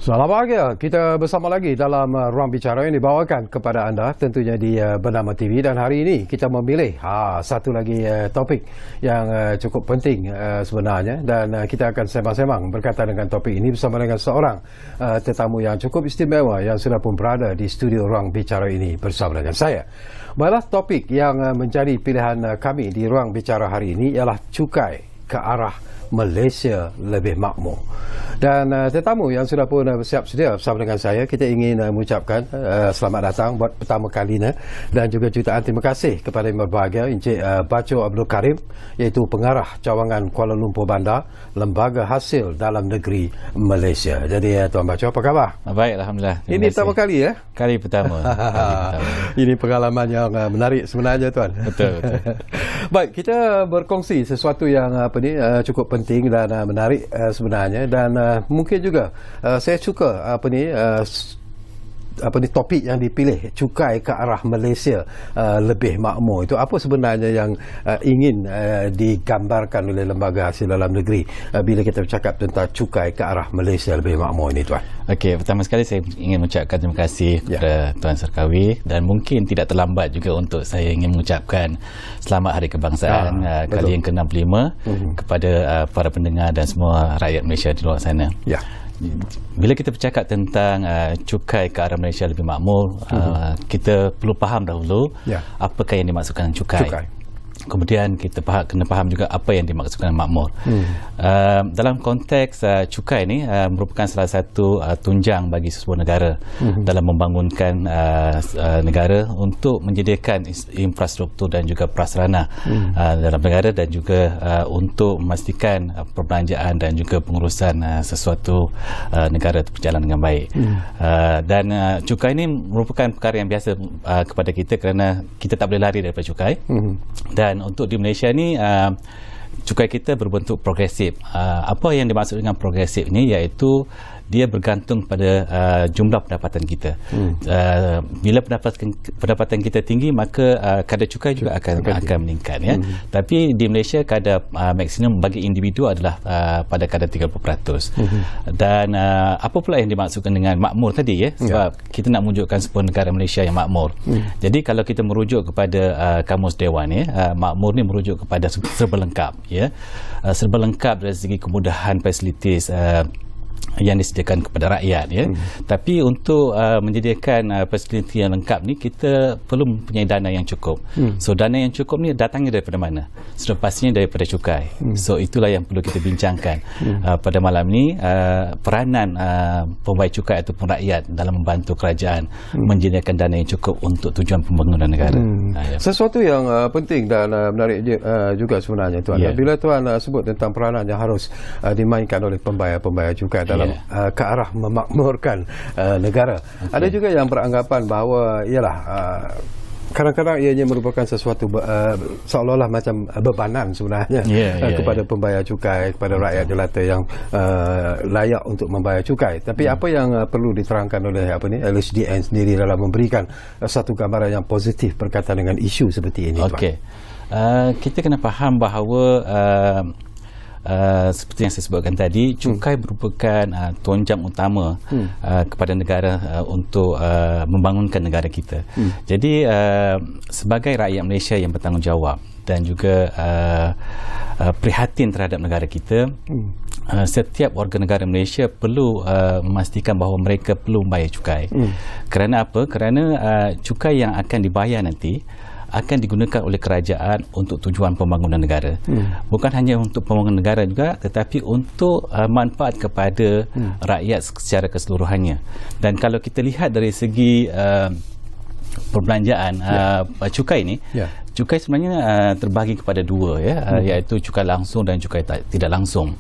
Selamat pagi, kita bersama lagi dalam Ruang Bicara yang dibawakan kepada anda tentunya di Bernama TV, dan hari ini kita memilih satu lagi topik yang cukup penting sebenarnya, dan kita akan sembang-sembang berkaitan dengan topik ini bersama dengan seorang tetamu yang cukup istimewa yang sudah pun berada di studio Ruang Bicara ini bersama dengan saya. Baiklah, topik yang menjadi pilihan kami di Ruang Bicara hari ini ialah cukai ke arah Malaysia lebih makmur. Dan tetamu yang sudah pun bersiap sedia bersama dengan saya, kita ingin mengucapkan selamat datang buat pertama kalinya, dan juga jutaan terima kasih kepada yang berbahagia Encik Bacho Abdul Karim, iaitu pengarah cawangan Kuala Lumpur Bandar, Lembaga Hasil Dalam Negeri Malaysia. Jadi Tuan Bacho, apa khabar? Baik, Alhamdulillah. Ini pertama kali ya? Kali pertama. Ini pengalaman yang menarik sebenarnya, Tuan. Betul. Baik, kita berkongsi sesuatu yang cukup penting dan menarik sebenarnya, dan mungkin juga saya suka topik yang dipilih, cukai ke arah Malaysia lebih makmur. Itu apa sebenarnya yang ingin digambarkan oleh Lembaga Hasil Dalam Negeri bila kita bercakap tentang cukai ke arah Malaysia lebih makmur ini, Tuan? Okey, pertama sekali saya ingin mengucapkan terima kasih kepada Tuan Sarkawi, dan mungkin tidak terlambat juga untuk saya ingin mengucapkan Selamat Hari Kebangsaan kali yang ke-65 kepada para pendengar dan semua rakyat Malaysia di luar sana. Ya. Bila kita bercakap tentang cukai ke arah Malaysia lebih makmur, kita perlu faham dahulu apakah yang dimaksudkan cukai. Kemudian kita kena faham juga apa yang dimaksudkan makmur. Dalam konteks cukai ini merupakan salah satu tunjang bagi sebuah negara dalam membangunkan negara untuk menyediakan infrastruktur dan juga prasarana dalam negara, dan juga untuk memastikan perbelanjaan dan juga pengurusan sesuatu negara berjalan dengan baik. Dan cukai ini merupakan perkara yang biasa kepada kita, kerana kita tak boleh lari daripada cukai. Dan untuk di Malaysia ni cukai kita berbentuk progresif. Apa yang dimaksud dengan progresif ini, iaitu dia bergantung pada jumlah pendapatan kita. Bila pendapatan kita tinggi, maka kadar cukai juga akan meningkat, ya. Tapi di Malaysia kadar maksimum bagi individu adalah pada kadar 30%. Dan apa pula yang dimaksudkan dengan makmur tadi, ya? Sebab kita nak menunjukkan sebuah negara Malaysia yang makmur. Jadi kalau kita merujuk kepada Kamus Dewan, ya, makmur ni merujuk kepada serba lengkap, ya. Serba lengkap dari segi kemudahan fasilitis yang disediakan kepada rakyat, ya. Tapi untuk menyediakan fasiliti yang lengkap ni, kita perlu mempunyai dana yang cukup. So dana yang cukup ni datangnya daripada mana? Sudah pastinya daripada cukai. So itulah yang perlu kita bincangkan pada malam ni, peranan pembayar cukai ataupun rakyat dalam membantu kerajaan menyediakan dana yang cukup untuk tujuan pembangunan negara. Sesuatu yang penting dan menarik juga sebenarnya, Tuan. Bila Tuan sebut tentang peranan yang harus dimainkan oleh pembayar cukai dalam ke arah memakmurkan negara. Ada juga yang beranggapan bahawa kadang-kadang ianya merupakan sesuatu seolah-olah macam bebanan sebenarnya kepada pembayar cukai, kepada rakyat jelata yang layak untuk membayar cukai. Tapi apa yang perlu diterangkan oleh LHDN sendiri dalam memberikan satu gambaran yang positif berkaitan dengan isu seperti ini, Tuan? Kita kena faham bahawa seperti yang saya sebutkan tadi, cukai merupakan tonjang utama kepada negara untuk membangunkan negara kita. Jadi sebagai rakyat Malaysia yang bertanggungjawab dan juga prihatin terhadap negara kita, setiap warga negara Malaysia perlu memastikan bahawa mereka perlu membayar cukai. Kerana apa? Kerana cukai yang akan dibayar nanti akan digunakan oleh kerajaan untuk tujuan pembangunan negara. Bukan hanya untuk pembangunan negara juga, tetapi untuk manfaat kepada rakyat secara keseluruhannya. Dan kalau kita lihat dari segi perbelanjaan cukai ini, cukai sebenarnya terbahagi kepada dua, iaitu cukai langsung dan cukai tidak langsung.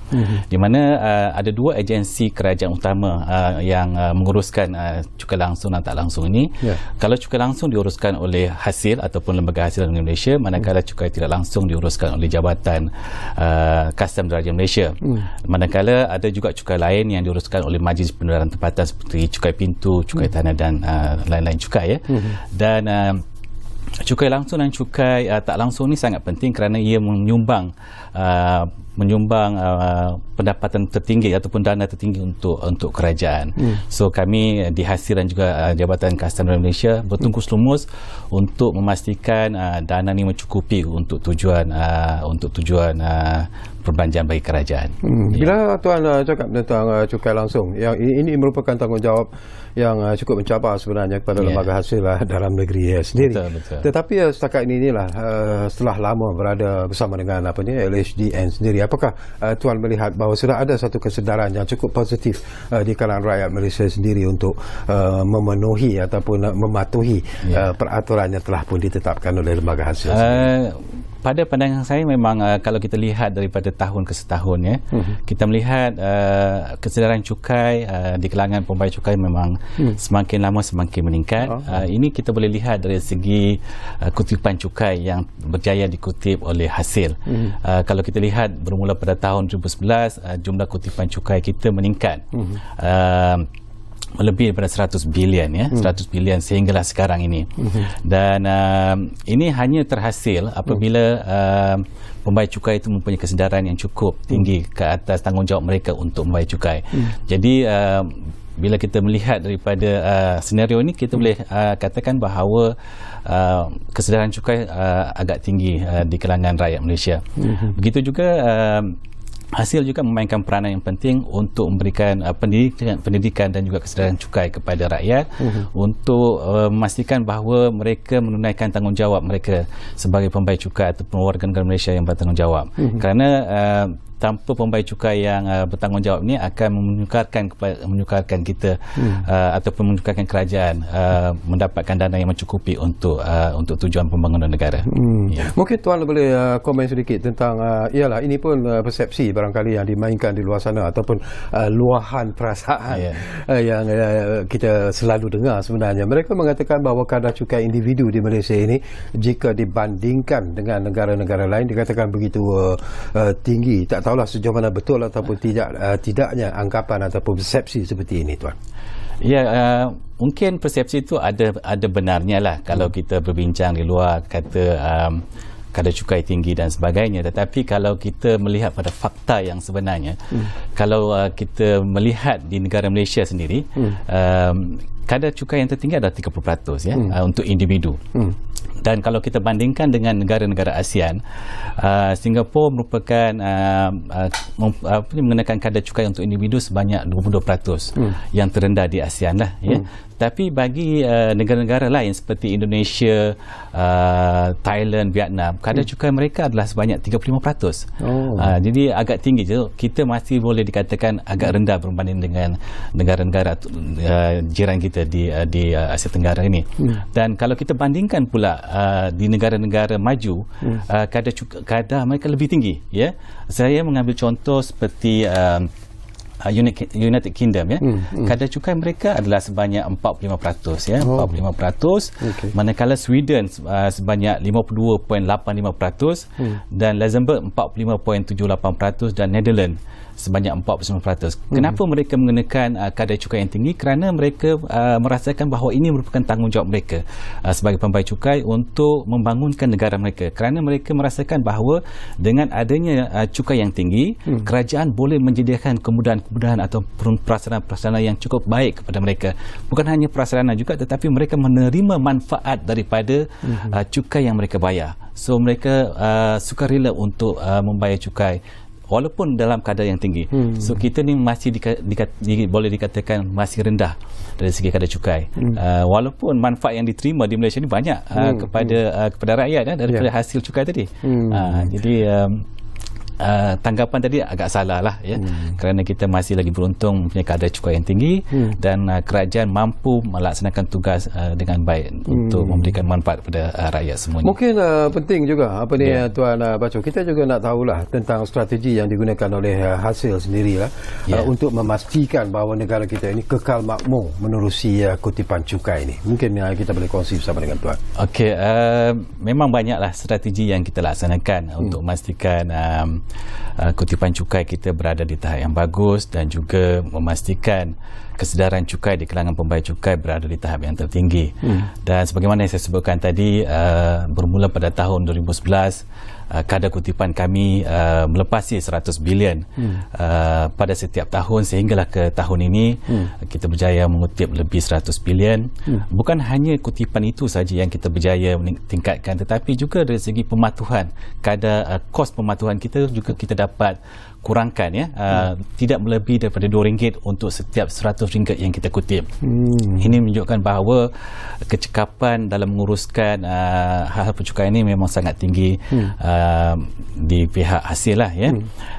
Di mana ada dua agensi kerajaan utama yang menguruskan cukai langsung dan tak langsung ini. Kalau cukai langsung diuruskan oleh Hasil ataupun Lembaga Hasil Dalam Malaysia, manakala cukai tidak langsung diuruskan oleh Jabatan Kastam Diraja Malaysia. Manakala ada juga cukai lain yang diuruskan oleh Majlis Pendedaran Tempatan seperti cukai pintu, cukai tanah dan lain-lain cukai, Dan cukai langsung dan cukai tak langsung ni sangat penting kerana ia menyumbang menyumbang pendapatan tertinggi ataupun dana tertinggi untuk kerajaan. So kami di Hasil dan juga Jabatan Kastam Malaysia bertungkus lumus untuk memastikan dana ini mencukupi untuk tujuan perbelanjaan bagi kerajaan. Bila Tuan cakap tentang cukai langsung, yang ini merupakan tanggungjawab yang cukup mencabar sebenarnya kepada lembaga hasil dalam negeri sendiri. Betul. Tetapi setakat ini setelah lama berada bersama dengan LHDN sendiri, apakah Tuan melihat bahawa sudah ada satu kesedaran yang cukup positif di kalangan rakyat Malaysia sendiri untuk memenuhi ataupun mematuhi peraturan yang telah pun ditetapkan oleh lembaga hasil sendiri? Pada pandangan saya memang kalau kita lihat daripada tahun ke setahun kita melihat kesedaran cukai di kalangan pembayar cukai memang semakin lama semakin meningkat. Ini kita boleh lihat dari segi kutipan cukai yang berjaya dikutip oleh Hasil. Kalau kita lihat bermula pada tahun 2011 jumlah kutipan cukai kita meningkat lebih daripada 100 bilion 100 bilion sehinggalah sekarang ini. Dan ini hanya terhasil apabila pembayar cukai itu mempunyai kesedaran yang cukup tinggi ke atas tanggungjawab mereka untuk membayar cukai. Jadi bila kita melihat daripada senario ini, kita boleh katakan bahawa kesedaran cukai agak tinggi di kalangan rakyat Malaysia. Begitu juga Hasil juga memainkan peranan yang penting untuk memberikan pendidikan dan juga kesedaran cukai kepada rakyat untuk memastikan bahawa mereka menunaikan tanggungjawab mereka sebagai pembayar cukai ataupun warga negara Malaysia yang bertanggungjawab. Kerana tanpa pembayar cukai yang bertanggungjawab ini akan menyukarkan kita ataupun menyukarkan kerajaan mendapatkan dana yang mencukupi untuk tujuan pembangunan negara. Mungkin Tuan boleh komen sedikit tentang ialah ini pun persepsi barangkali yang dimainkan di luar sana ataupun luahan perasaan yang kita selalu dengar sebenarnya. Mereka mengatakan bahawa kadar cukai individu di Malaysia ini jika dibandingkan dengan negara-negara lain dikatakan begitu tinggi. Tak tahulah sejauh mana betul ataupun tidaknya anggapan ataupun persepsi seperti ini, Tuan. Ya, mungkin persepsi itu ada benarnya lah kalau kita berbincang di luar kata kadar cukai tinggi dan sebagainya. Tetapi kalau kita melihat pada fakta yang sebenarnya, kalau kita melihat di negara Malaysia sendiri, kadar cukai yang tertinggi adalah 30% untuk individu. Dan kalau kita bandingkan dengan negara-negara ASEAN, Singapura merupakan mengenakan kadar cukai untuk individu sebanyak 22%, yang terendah di ASEAN lah. Tapi bagi negara-negara lain seperti Indonesia, Thailand, Vietnam, kadar cukai mereka adalah sebanyak 35%. Jadi agak tinggi. Kita masih boleh dikatakan agak rendah berbanding dengan negara-negara jiran kita di Asia Tenggara ini. Dan kalau kita bandingkan pula di negara-negara maju, kadar mereka lebih tinggi. Saya mengambil contoh seperti United Kingdom, kadar cukai mereka adalah sebanyak 45%, 45%, manakala Sweden sebanyak 52.85%, dan Luxembourg 45.78%, dan Netherlands sebanyak 49%. Kenapa mereka mengenakan kadar cukai yang tinggi? Kerana mereka merasakan bahawa ini merupakan tanggungjawab mereka sebagai pembayar cukai untuk membangunkan negara mereka. Kerana mereka merasakan bahawa dengan adanya cukai yang tinggi, kerajaan boleh menyediakan kemudahan-kemudahan atau prasarana-prasarana yang cukup baik kepada mereka. Bukan hanya prasarana juga, tetapi mereka menerima manfaat daripada cukai yang mereka bayar. So mereka sukarela untuk membayar cukai walaupun dalam kadar yang tinggi. So kita ni masih boleh dikatakan masih rendah dari segi kadar cukai. Walaupun manfaat yang diterima di Malaysia ni banyak kepada rakyat daripada hasil cukai tadi. Jadi tanggapan tadi agak salah lah, kerana kita masih lagi beruntung mempunyai kadar cukai yang tinggi dan kerajaan mampu melaksanakan tugas dengan baik untuk memberikan manfaat kepada rakyat semuanya. Mungkin penting juga Tuan Baco, kita juga nak tahulah tentang strategi yang digunakan oleh Hasil sendirilah untuk memastikan bahawa negara kita ini kekal makmur menerusi kutipan cukai ini. Mungkin kita boleh kongsi bersama dengan Tuan. Okey, memang banyaklah strategi yang kita laksanakan untuk memastikan kutipan cukai kita berada di tahap yang bagus dan juga memastikan kesedaran cukai di kalangan pembayar cukai berada di tahap yang tertinggi. Dan sebagaimana yang saya sebutkan tadi, bermula pada tahun 2011 kadar kutipan kami melepasi 100 bilion pada setiap tahun, sehinggalah ke tahun ini kita berjaya mengutip lebih 100 bilion. Bukan hanya kutipan itu saja yang kita berjaya tingkatkan, tetapi juga dari segi pematuhan, kadar kos pematuhan kita juga kita dapat kurangkan, ya. Tidak melebihi daripada RM2 untuk setiap RM100 yang kita kutip. Ini menunjukkan bahawa kecekapan dalam menguruskan hal-hal pencukaian ini memang sangat tinggi di pihak hasil lah, ya.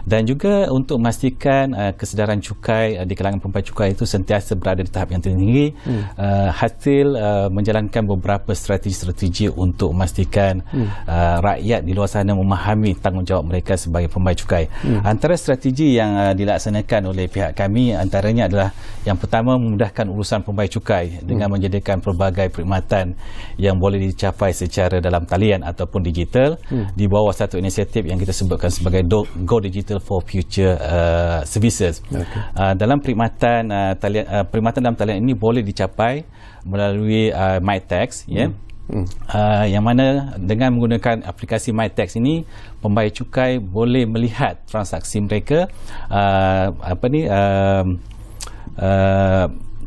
Dan juga untuk memastikan kesedaran cukai di kalangan pembayar cukai itu sentiasa berada di tahap yang tinggi, hasil menjalankan beberapa strategi-strategi untuk memastikan rakyat di luar sana memahami tanggungjawab mereka sebagai pembayar cukai. Antara strategi yang dilaksanakan oleh pihak kami antaranya adalah yang pertama, memudahkan urusan pembayar cukai dengan menjadikan pelbagai perkhidmatan yang boleh dicapai secara dalam talian ataupun digital di bawah satu inisiatif yang kita sebutkan sebagai Go Digital for Future Services. Dalam perkhidmatan dalam talian ini boleh dicapai melalui MyTax, ya. Yang mana dengan menggunakan aplikasi MyTax ini, pembayar cukai boleh melihat transaksi mereka,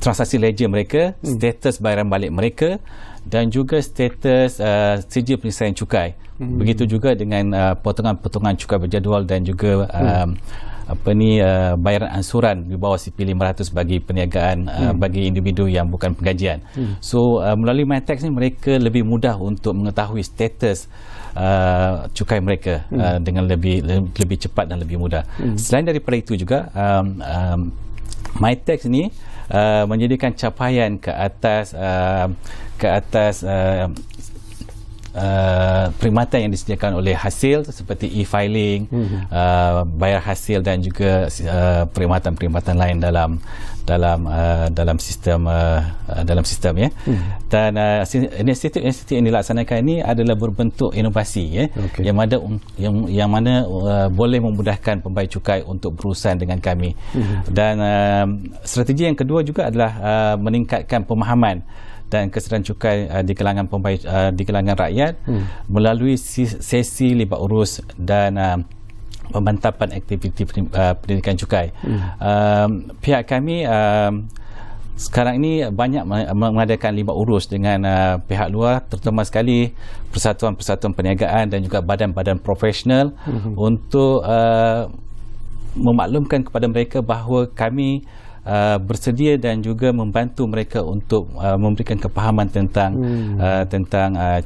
transaksi ledger mereka, status bayaran balik mereka, dan juga status sijil penyelesaian cukai. Begitu juga dengan potongan-potongan cukai berjadual dan juga bayaran ansuran di bawah CP500 bagi perniagaan bagi individu yang bukan penggajian. So melalui MyTax ni mereka lebih mudah untuk mengetahui status cukai mereka dengan lebih cepat dan lebih mudah. Selain daripada itu juga MyTax ni menjadikan capaian ke atas perkhidmatan yang disediakan oleh hasil seperti e-filing, bayar hasil dan juga perkhidmatan-perkhidmatan lain dalam sistem ya. Dan inisiatif yang dilaksanakan ini adalah berbentuk inovasi, ya, yang mana boleh memudahkan pembayar cukai untuk berurusan dengan kami. Dan strategi yang kedua juga adalah meningkatkan pemahaman dan kesedaran cukai di kalangan di kalangan rakyat melalui sesi libat urus dan pemantapan aktiviti pendidikan cukai. Pihak kami sekarang ini banyak mengadakan libat urus dengan pihak luar, terutama sekali persatuan-persatuan perniagaan dan juga badan-badan profesional untuk memaklumkan kepada mereka bahawa kami bersedia dan juga membantu mereka untuk memberikan kepahaman tentang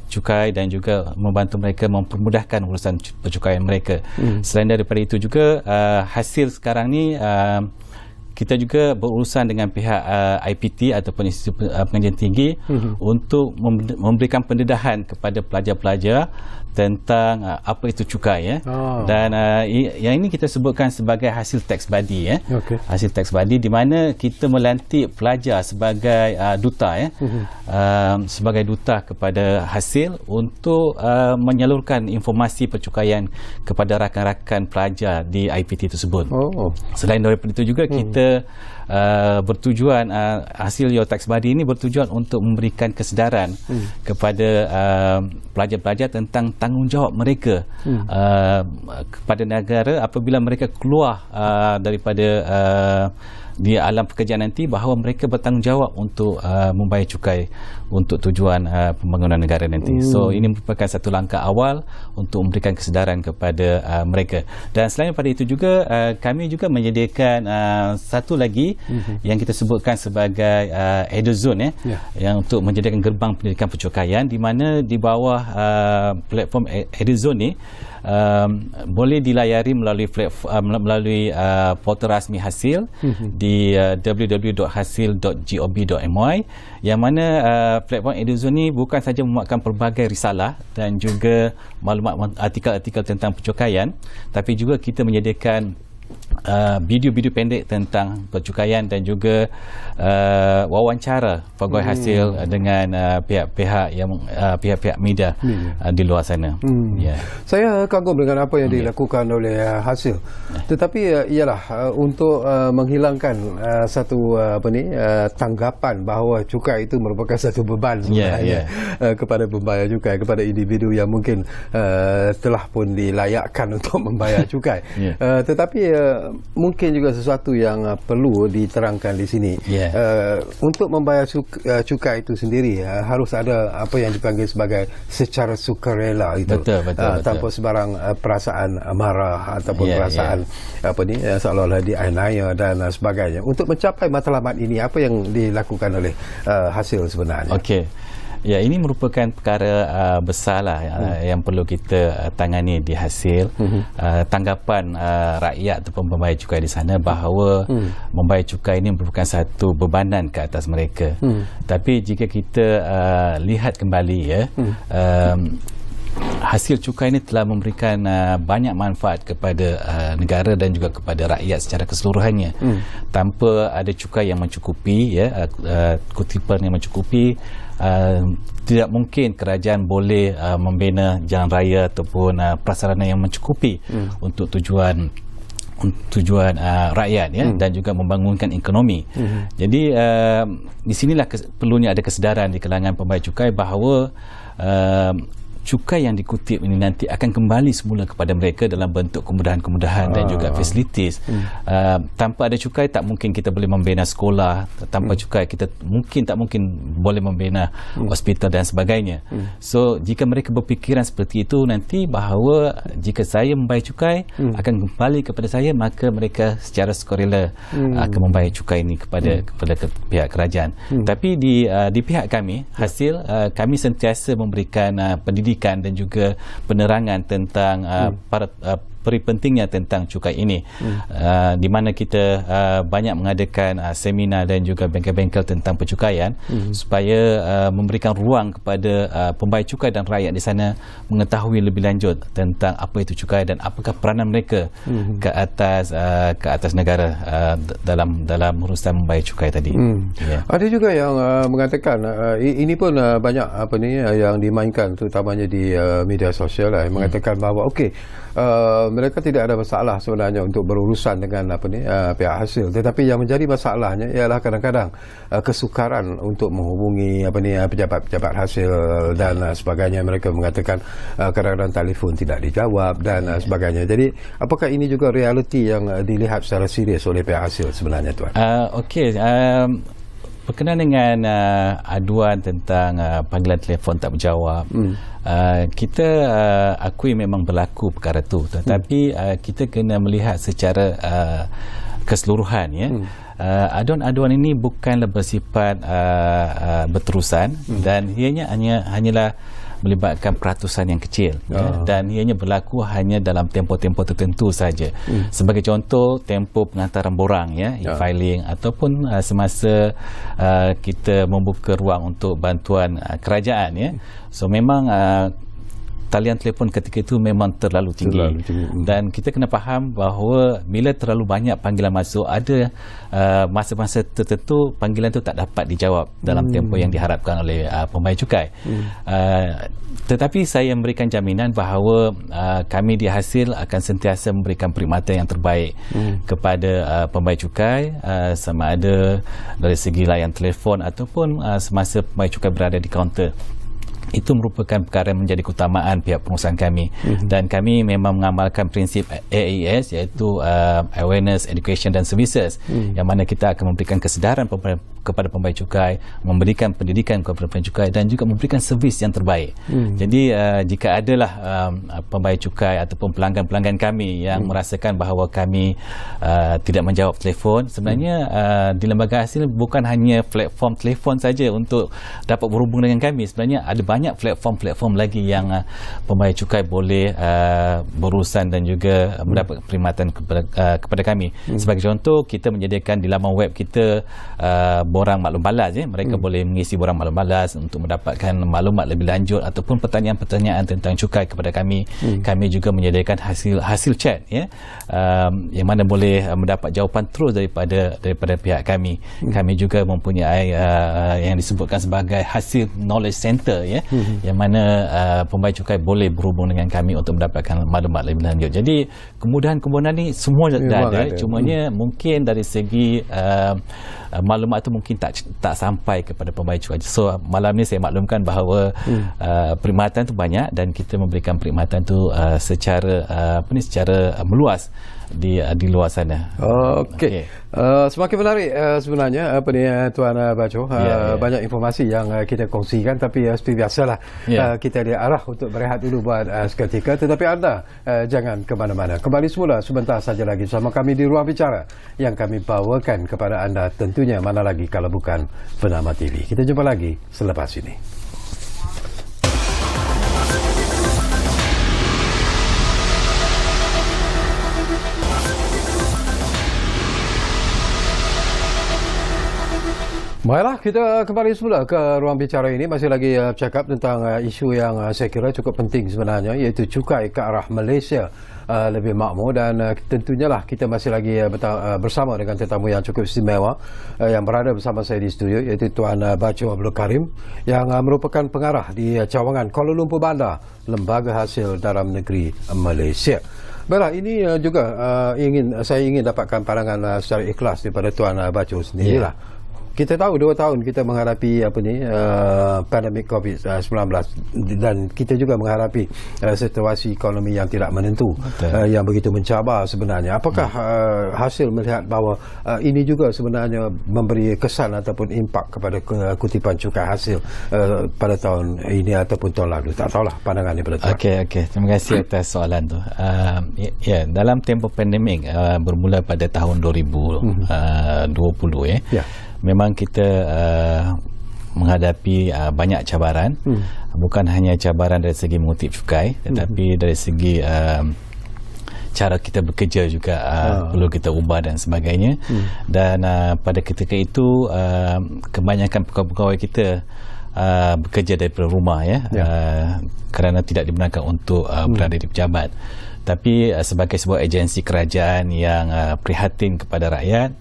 cukai dan juga membantu mereka mempermudahkan urusan percukaian mereka. Selain daripada itu juga hasil sekarang ni kita juga berurusan dengan pihak IPT ataupun Institut Pengajian Tinggi untuk memberikan pendedahan kepada pelajar-pelajar tentang apa itu cukai, ya. Dan yang ini kita sebutkan sebagai hasil tax buddy, ya. Hasil tax buddy di mana kita melantik pelajar sebagai duta, ya. Sebagai duta kepada hasil untuk menyalurkan informasi percukaian kepada rakan-rakan pelajar di IPT tersebut. Selain daripada itu juga kita bertujuan hasil Your Tax Buddy ini bertujuan untuk memberikan kesedaran kepada pelajar-pelajar tentang tanggungjawab mereka kepada negara apabila mereka keluar daripada di alam pekerjaan nanti, bahawa mereka bertanggungjawab untuk membayar cukai untuk tujuan pembangunan negara nanti. So ini merupakan satu langkah awal untuk memberikan kesedaran kepada mereka. Dan selain daripada itu juga kami juga menyediakan satu lagi yang kita sebutkan sebagai EduZone, ya, yang untuk menyediakan gerbang pendidikan percukaian, di mana di bawah platform EduZone ni boleh dilayari melalui portal rasmi hasil di www.hasil.gov.my, yang mana platform EduZone ni bukan saja memuatkan pelbagai risalah dan juga maklumat artikel-artikel tentang percukaian, tapi juga kita menyediakan video-video pendek tentang percukaian dan juga wawancara pegawai hasil dengan pihak-pihak media di luar sana. Saya kagum dengan apa yang dilakukan oleh hasil. Tetapi ialah untuk menghilangkan satu tanggapan bahawa cukai itu merupakan satu beban sebenarnya kepada pembayar cukai, kepada individu yang mungkin telah pun dilayakkan untuk membayar cukai. Tetapi mungkin juga sesuatu yang perlu diterangkan di sini. Untuk membayar cukai itu sendiri harus ada apa yang dipanggil sebagai secara sukarela itu. Betul. Tanpa sebarang perasaan marah ataupun perasaan seolah-olah dianiaya dan sebagainya. Untuk mencapai matlamat ini, apa yang dilakukan oleh hasil sebenarnya? Ini merupakan perkara besarlah yang perlu kita tangani di hasil. Tanggapan rakyat ataupun pembayar cukai di sana bahawa membayar cukai ini merupakan satu bebanan ke atas mereka. Tapi jika kita lihat kembali hasil cukai ini telah memberikan banyak manfaat kepada negara dan juga kepada rakyat secara keseluruhannya. Tanpa ada cukai yang mencukupi, kutipan yang mencukupi, tidak mungkin kerajaan boleh membina jalan raya ataupun prasarana yang mencukupi untuk tujuan rakyat dan juga membangunkan ekonomi. Jadi di sinilah perlunya ada kesedaran di kalangan pembayar cukai bahawa cukai yang dikutip ini nanti akan kembali semula kepada mereka dalam bentuk kemudahan-kemudahan dan juga facilities. Tanpa ada cukai tak mungkin kita boleh membina sekolah, tanpa cukai kita tak mungkin boleh membina hospital dan sebagainya. So jika mereka berfikiran seperti itu nanti bahawa jika saya membayar cukai akan kembali kepada saya, maka mereka secara sukarela akan membayar cukai ini kepada pihak kerajaan. Tapi di pihak kami hasil kami sentiasa memberikan pendidikan dan juga penerangan tentang peri pentingnya tentang cukai ini, di mana kita banyak mengadakan seminar dan juga bengkel-bengkel tentang percukaian supaya memberikan ruang kepada pembayar cukai dan rakyat di sana mengetahui lebih lanjut tentang apa itu cukai dan apakah peranan mereka ke atas negara dalam urusan membayar cukai tadi. Ada juga yang mengatakan ini pun banyak yang dimainkan terutamanya di media sosial yang mengatakan bahawa mereka tidak ada masalah sebenarnya untuk berurusan dengan pihak hasil, tetapi yang menjadi masalahnya ialah kadang-kadang kesukaran untuk menghubungi pejabat-pejabat hasil dan sebagainya. Mereka mengatakan kadang-kadang telefon tidak dijawab dan sebagainya. Jadi apakah ini juga realiti yang dilihat secara serius oleh pihak hasil sebenarnya, Tuan? Berkenaan dengan aduan tentang panggilan telefon tak berjawab, kita akui memang berlaku perkara itu, tetapi kita kena melihat secara keseluruhan. Aduan-aduan ini bukanlah bersifat berterusan dan ianya hanyalah melibatkan peratusan yang kecil dan ianya berlaku hanya dalam tempoh-tempoh tertentu saja. Sebagai contoh, tempoh pengantaran borang e-filing ataupun semasa kita membuka ruang untuk bantuan kerajaan. So memang talian telefon ketika itu memang terlalu tinggi. Dan kita kena faham bahawa bila terlalu banyak panggilan masuk, ada masa-masa tertentu panggilan itu tak dapat dijawab dalam tempoh yang diharapkan oleh pembayar cukai. Tetapi saya memberikan jaminan bahawa kami di hasil akan sentiasa memberikan perkhidmatan yang terbaik kepada pembayar cukai, sama ada dari segi layan telefon ataupun semasa pembayar cukai berada di kaunter. Itu merupakan perkara yang menjadi keutamaan pihak pengurusan kami. Dan kami memang mengamalkan prinsip AES, iaitu Awareness, Education dan Services, yang mana kita akan memberikan kesedaran kepada pembayar cukai, memberikan pendidikan kepada pembayar cukai dan juga memberikan servis yang terbaik. Jadi jika adalah pembayar cukai ataupun pelanggan-pelanggan kami yang merasakan bahawa kami tidak menjawab telefon, sebenarnya di lembaga hasil bukan hanya platform telefon saja untuk dapat berhubung dengan kami. Sebenarnya ada banyak banyak platform-platform lagi yang pembayar cukai boleh berurusan dan juga mendapat perkhidmatan kepada kami. Sebagai contoh, kita menyediakan di laman web kita borang maklum balas. Mereka boleh mengisi borang maklum balas untuk mendapatkan maklumat lebih lanjut ataupun pertanyaan-pertanyaan tentang cukai kepada kami. Kami juga menyediakan hasil chat, yang mana boleh mendapat jawapan terus daripada pihak kami. Kami juga mempunyai yang disebutkan sebagai hasil knowledge center, yang mana pembayar cukai boleh berhubung dengan kami untuk mendapatkan maklumat lebih lanjut. Jadi kemudahan-kemudahan ni semua dah ada. Cumanya mungkin dari segi maklumat itu mungkin tak sampai kepada pembayar cukai. So malam ni saya maklumkan bahawa perkhidmatan tu banyak dan kita memberikan perkhidmatan tu secara meluas di luar sana. Okey. Semakin menarik sebenarnya Tuan Baco. Banyak informasi yang kita kongsikan, tapi seperti biasalah kita diarah untuk berehat dulu buat seketika, tetapi anda jangan ke mana-mana. Kembali semula sebentar saja lagi bersama kami di Ruang Bicara yang kami bawakan kepada anda, tentunya mana lagi kalau bukan Bernama TV. Kita jumpa lagi selepas ini. Baiklah, kita kembali semula ke Ruang Bicara ini. Masih lagi bercakap tentang isu yang saya kira cukup penting sebenarnya, iaitu cukai ke arah Malaysia lebih makmur, dan tentunya lah kita masih lagi bersama dengan tetamu yang cukup istimewa yang berada bersama saya di studio, iaitu Tuan Baco Abdul Karim yang merupakan pengarah di cawangan Kuala Lumpur Bandar, Lembaga Hasil Dalam Negeri Malaysia. Baiklah, ini juga saya ingin dapatkan pandangan secara ikhlas daripada Tuan Baco sendirilah. Kita tahu 2 tahun kita menghadapi pandemik COVID-19 dan kita juga menghadapi situasi ekonomi yang tidak menentu, yang begitu mencabar sebenarnya. Apakah hasil melihat bahawa ini juga sebenarnya memberi kesan ataupun impak kepada kutipan cukai hasil pada tahun ini ataupun tahun lalu? Tak tahulah pandangan daripada Tuan. Okey. Terima kasih atas soalan tu. Dalam tempoh pandemik bermula pada tahun 2020 memang kita menghadapi banyak cabaran, bukan hanya cabaran dari segi mengutip cukai, tetapi dari segi cara kita bekerja juga perlu kita ubah dan sebagainya. Dan pada ketika itu kebanyakan pegawai kita bekerja daripada rumah, kerana tidak dibenarkan untuk berada di pejabat. Tapi sebagai sebuah agensi kerajaan yang prihatin kepada rakyat,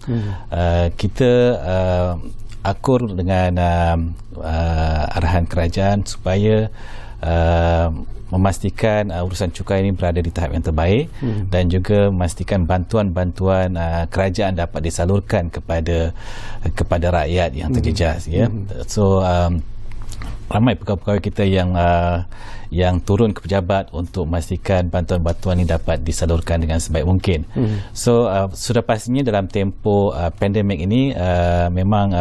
kita akur dengan arahan kerajaan supaya memastikan urusan cukai ini berada di tahap yang terbaik, dan juga memastikan bantuan-bantuan kerajaan dapat disalurkan kepada rakyat yang terjejas. So ramai pegawai kita yang turun ke pejabat untuk memastikan bantuan-bantuan ini dapat disalurkan dengan sebaik mungkin. So sudah pastinya dalam tempoh pandemik ini memang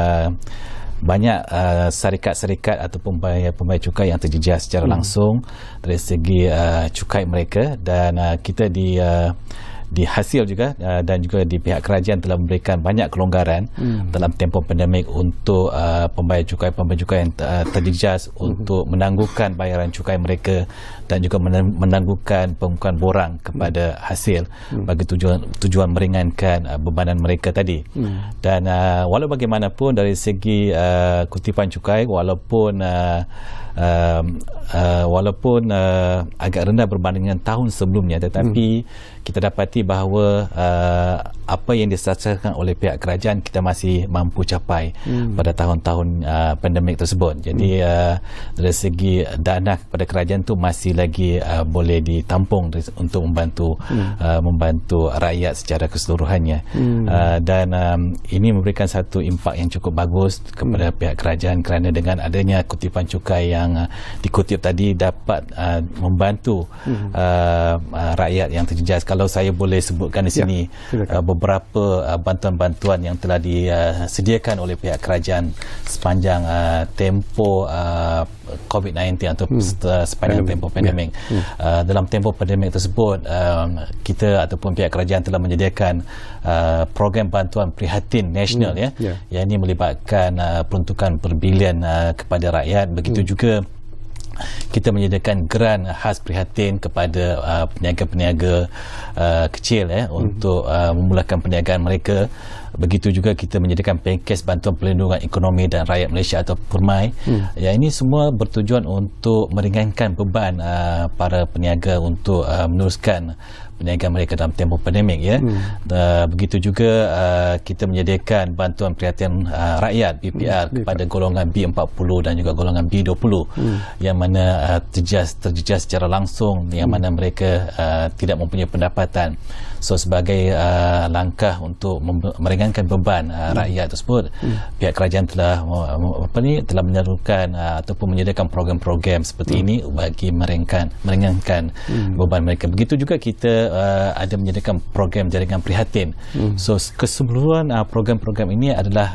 banyak syarikat-syarikat ataupun pembayar cukai yang terjejas secara langsung dari segi cukai mereka, dan kita di hasil juga dan juga di pihak kerajaan telah memberikan banyak kelonggaran dalam tempoh pandemik untuk pembayar cukai yang terjejas untuk menangguhkan bayaran cukai mereka dan juga menangguhkan pembukaan borang kepada hasil bagi tujuan meringankan bebanan mereka tadi. Dan walau bagaimanapun dari segi kutipan cukai, walaupun agak rendah berbanding dengan tahun sebelumnya, tetapi kita dapati bahawa apa yang disasarkan oleh pihak kerajaan kita masih mampu capai pada tahun-tahun pandemik tersebut. Jadi dari segi dana kepada kerajaan tu masih lagi boleh ditampung untuk membantu rakyat secara keseluruhannya. Dan ini memberikan satu impak yang cukup bagus kepada pihak kerajaan, kerana dengan adanya kutipan cukai yang dikutip tadi dapat membantu rakyat yang terjejas. Kalau saya boleh sebutkan di sini beberapa bantuan-bantuan yang telah disediakan oleh pihak kerajaan sepanjang tempoh COVID-19 atau sepanjang tempoh pandemik. Dalam tempoh pandemik tersebut, kita ataupun pihak kerajaan telah menyediakan program bantuan prihatin nasional, yang ini melibatkan peruntukan berbilion kepada rakyat. Begitu juga kita menyediakan geran khas prihatin kepada peniaga-peniaga kecil untuk memulakan perniagaan mereka. Begitu juga kita menyediakan pakej bantuan perlindungan ekonomi dan rakyat Malaysia atau PERMAI. Yang ini semua bertujuan untuk meringankan beban para peniaga untuk meneruskan perniagaan mereka dalam tempoh pandemik begitu juga kita menyediakan bantuan perhatian rakyat BPR kepada golongan B40 dan juga golongan B20 yang mana terjejas secara langsung, yang mana mereka tidak mempunyai pendapatan. So sebagai langkah untuk meringankan beban rakyat tersebut, pihak kerajaan telah menyalurkan ataupun menyediakan program-program seperti ini bagi meringankan beban mereka. Begitu juga kita ada menyediakan program jaringan prihatin. So keseluruhan program-program ini adalah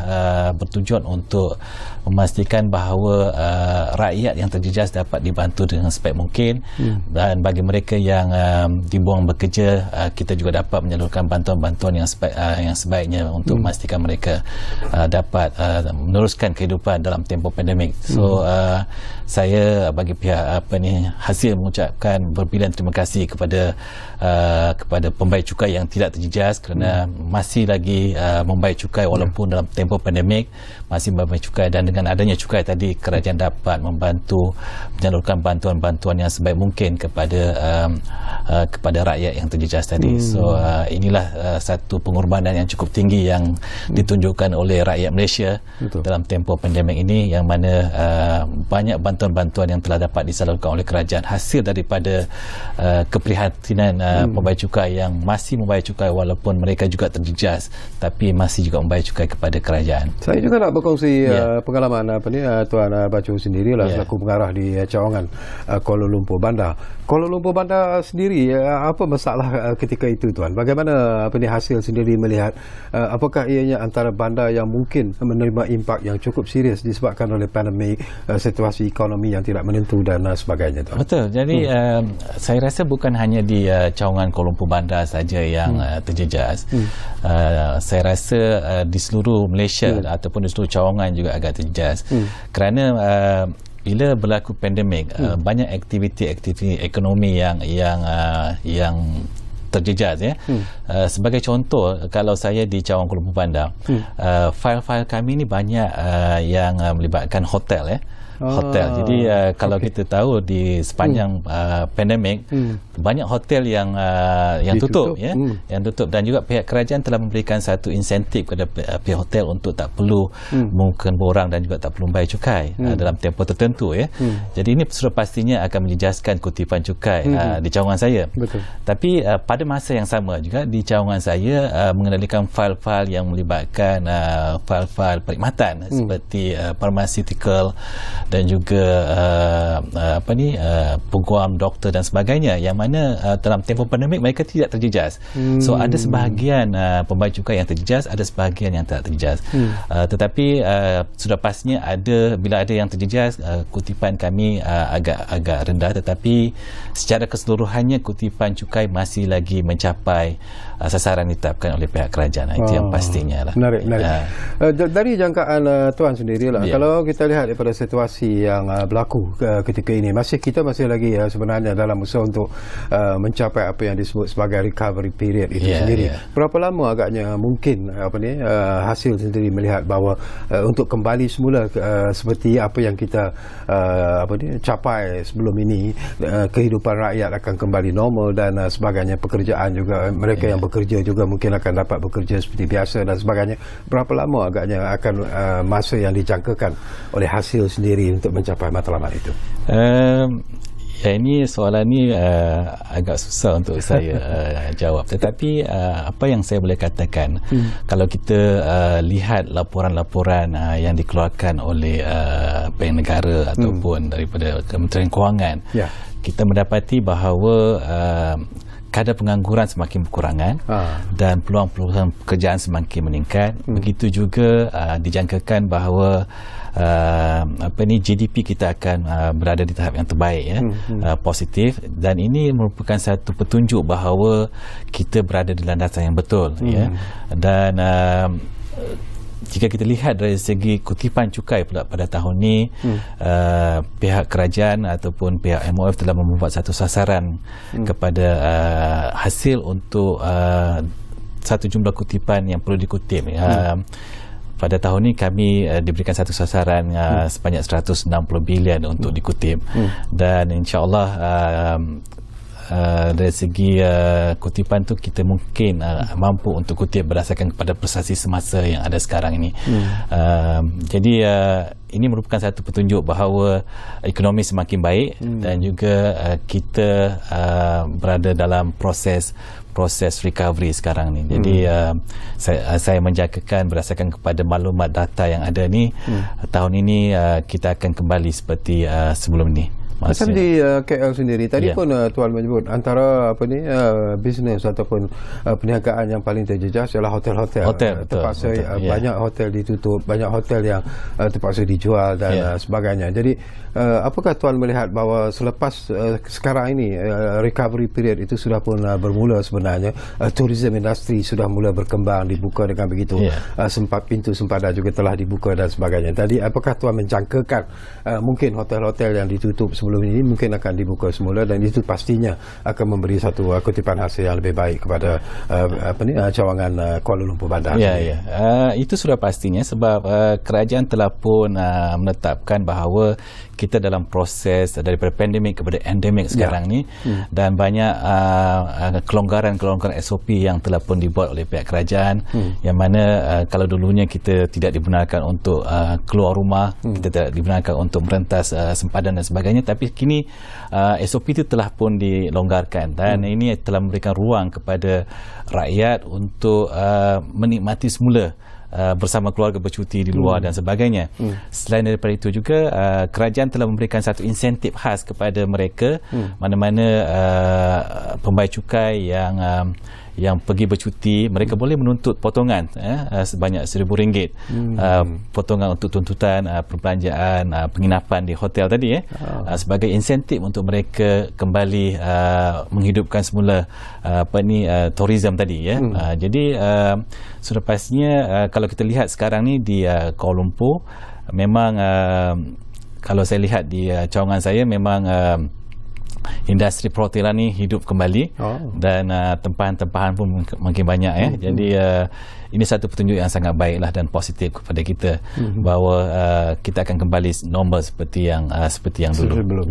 bertujuan untuk memastikan bahawa rakyat yang terjejas dapat dibantu dengan sebaik mungkin, dan bagi mereka yang dibuang bekerja, kita juga dapat menyalurkan bantuan-bantuan yang sebaiknya untuk memastikan mereka dapat meneruskan kehidupan dalam tempoh pandemik. So saya bagi pihak Hasil mengucapkan berbilion terima kasih kepada pembayar cukai yang tidak terjejas kerana masih lagi membayar cukai walaupun dalam tempoh pandemik masih membayar cukai, dan dengan adanya cukai tadi kerajaan dapat membantu menyalurkan bantuan-bantuan yang sebaik mungkin kepada rakyat yang terjejas tadi. So inilah satu pengorbanan yang cukup tinggi yang ditunjukkan oleh rakyat Malaysia dalam tempoh pandemik ini, yang mana banyak bantuan-bantuan yang telah dapat disalurkan oleh kerajaan hasil daripada keprihatinan pembayar cukai yang masih membayar cukai walaupun mereka juga terjejas, tapi masih juga membayar cukai kepada kerajaan. Saya juga nak berkongsi pengalaman Tuan Bacu sendirilah selaku pengarah di cawangan Kuala Lumpur Bandar. Kuala Lumpur Bandar sendiri, apa masalah ketika itu Tuan? Bagaimana hasil sendiri melihat apakah ianya antara bandar yang mungkin menerima impak yang cukup serius disebabkan oleh pandemik, situasi ekonomi yang tidak menentu dan sebagainya Tuan? Betul. Jadi saya rasa bukan hanya di cawangan Kuala Lumpur Bandar saja yang terjejas. Saya rasa di seluruh Malaysia ataupun di seluruh cawangan juga agak terjejas. Kerana bila berlaku pandemik, banyak aktiviti-aktiviti ekonomi yang terjejas sebagai contoh, kalau saya di cawangan Kuala Lumpur Bandar, fail-fail kami ni banyak yang melibatkan hotel hotel. Jadi kalau kita tahu di sepanjang pandemik banyak hotel yang tutup yang tutup, dan juga pihak kerajaan telah memberikan satu insentif kepada pihak hotel untuk tak perlu mengumumkan borang dan juga tak perlu bayar cukai dalam tempoh tertentu Jadi ini sudah pastinya akan menjejaskan kutipan cukai di cawangan saya. Betul. Tapi pada masa yang sama juga di cawangan saya mengendalikan fail-fail yang melibatkan fail-fail perkhidmatan seperti pharmaceutical dan juga peguam doktor dan sebagainya, yang mana dalam tempoh pandemik mereka tidak terjejas. So ada sebahagian pembayar cukai yang terjejas, ada sebahagian yang tak terjejas. Tetapi sudah pastinya bila ada yang terjejas, kutipan kami agak rendah, tetapi secara keseluruhannya kutipan cukai masih lagi mencapai sasaran ditetapkan oleh pihak kerajaan. Itu yang pastinya lah. Menarik. Dari jangkaan Tuan sendirilah, kalau kita lihat daripada situasi yang berlaku ketika ini, kita masih lagi sebenarnya dalam usaha untuk mencapai apa yang disebut sebagai recovery period itu sendiri. Berapa lama agaknya mungkin hasil sendiri melihat bahawa untuk kembali semula seperti apa yang kita capai sebelum ini, kehidupan rakyat akan kembali normal dan sebagainya, pekerjaan juga, mereka yang bekerja juga mungkin akan dapat bekerja seperti biasa dan sebagainya. Berapa lama agaknya akan masa yang dijangkakan oleh hasil sendiri untuk mencapai matlamat itu? Ini soalan ni agak susah untuk saya jawab. Tetapi apa yang saya boleh katakan, kalau kita lihat laporan-laporan yang dikeluarkan oleh Bank Negara ataupun daripada Kementerian Kewangan, kita mendapati bahawa kadar pengangguran semakin berkurangan dan peluang-peluang pekerjaan semakin meningkat. Begitu juga dijangkakan bahawa GDP kita akan berada di tahap yang terbaik, positif, dan ini merupakan satu petunjuk bahawa kita berada di landasan yang betul. Dan jika kita lihat dari segi kutipan cukai pula pada tahun ini, pihak kerajaan ataupun pihak MOF telah membuat satu sasaran kepada hasil untuk satu jumlah kutipan yang perlu dikutip. Pada tahun ini kami diberikan satu sasaran sebanyak 160 bilion untuk dikutip, dan insya-Allah dari segi kutipan tu kita mungkin mampu untuk kutip berdasarkan kepada prestasi semasa yang ada sekarang ini. Jadi ini merupakan satu petunjuk bahawa ekonomi semakin baik, dan juga kita berada dalam proses recovery sekarang ni. Jadi saya menjangkakan berdasarkan kepada maklumat data yang ada ni, tahun ini kita akan kembali seperti sebelum ni. Macam di KL sendiri tadi pun Tuan menyebut antara bisnes ataupun perniagaan yang paling terjejas ialah hotel-hotel. Terpaksa banyak hotel ditutup, banyak hotel yang terpaksa dijual dan sebagainya. Jadi apakah Tuan melihat bahawa selepas sekarang ini recovery period itu sudah pun bermula sebenarnya, tourism industry sudah mula berkembang, dibuka dengan begitu pintu sempadan juga telah dibuka dan sebagainya. Tadi apakah Tuan menjangkakan mungkin hotel-hotel yang ditutup sebelum ini mungkin akan dibuka semula, dan itu pastinya akan memberi satu kutipan hasil yang lebih baik kepada cawangan Kuala Lumpur Bandar. Itu sudah pastinya, sebab kerajaan telah pun menetapkan bahawa kita dalam proses daripada pandemik kepada endemik sekarang ni, dan banyak kelonggaran-kelonggaran SOP yang telah pun dibuat oleh pihak kerajaan, yang mana kalau dulunya kita tidak dibenarkan untuk keluar rumah, kita tidak dibenarkan untuk merentas sempadan dan sebagainya, tapi kini SOP itu telah pun dilonggarkan, dan ini telah memberikan ruang kepada rakyat untuk menikmati semula bersama keluarga bercuti di luar dan sebagainya. Selain daripada itu juga kerajaan telah memberikan satu insentif khas kepada mereka, mana-mana pembayar cukai yang pergi bercuti, mereka boleh menuntut potongan sebanyak RM1,000, potongan untuk tuntutan perbelanjaan penginapan di hotel tadi, sebagai insentif untuk mereka kembali menghidupkan semula tourism tadi, jadi sudah pastinya kalau kita lihat sekarang ni di Kuala Lumpur, memang kalau saya lihat di cawangan saya, memang industri perhotelan ni hidup kembali, dan tempahan-tempahan pun makin banyak. Jadi ini satu petunjuk yang sangat baiklah dan positif kepada kita, bahawa kita akan kembali normal seperti yang dulu.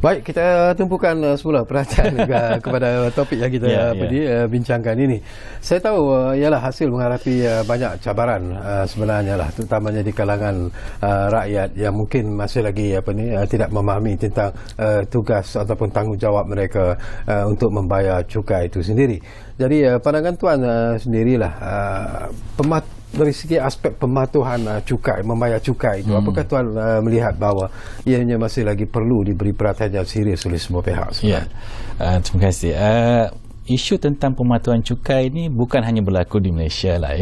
Baik, kita tumpukan semula perhatian kepada topik yang kita bincangkan ini. Saya tahu ialah hasil menghadapi banyak cabaran sebenarnya lah, terutamanya di kalangan rakyat yang mungkin masih lagi tidak memahami tentang tugas ataupun tanggungjawab mereka untuk membayar cukai itu sendiri. Jadi pandangan Tuan sendirilah, dari segi aspek pematuhan cukai, membayar cukai itu, apakah Tuan melihat bahawa ianya masih lagi perlu diberi perhatian yang serius oleh semua pihak? Terima kasih. Isu tentang pematuhan cukai ini bukan hanya berlaku di Malaysia lah,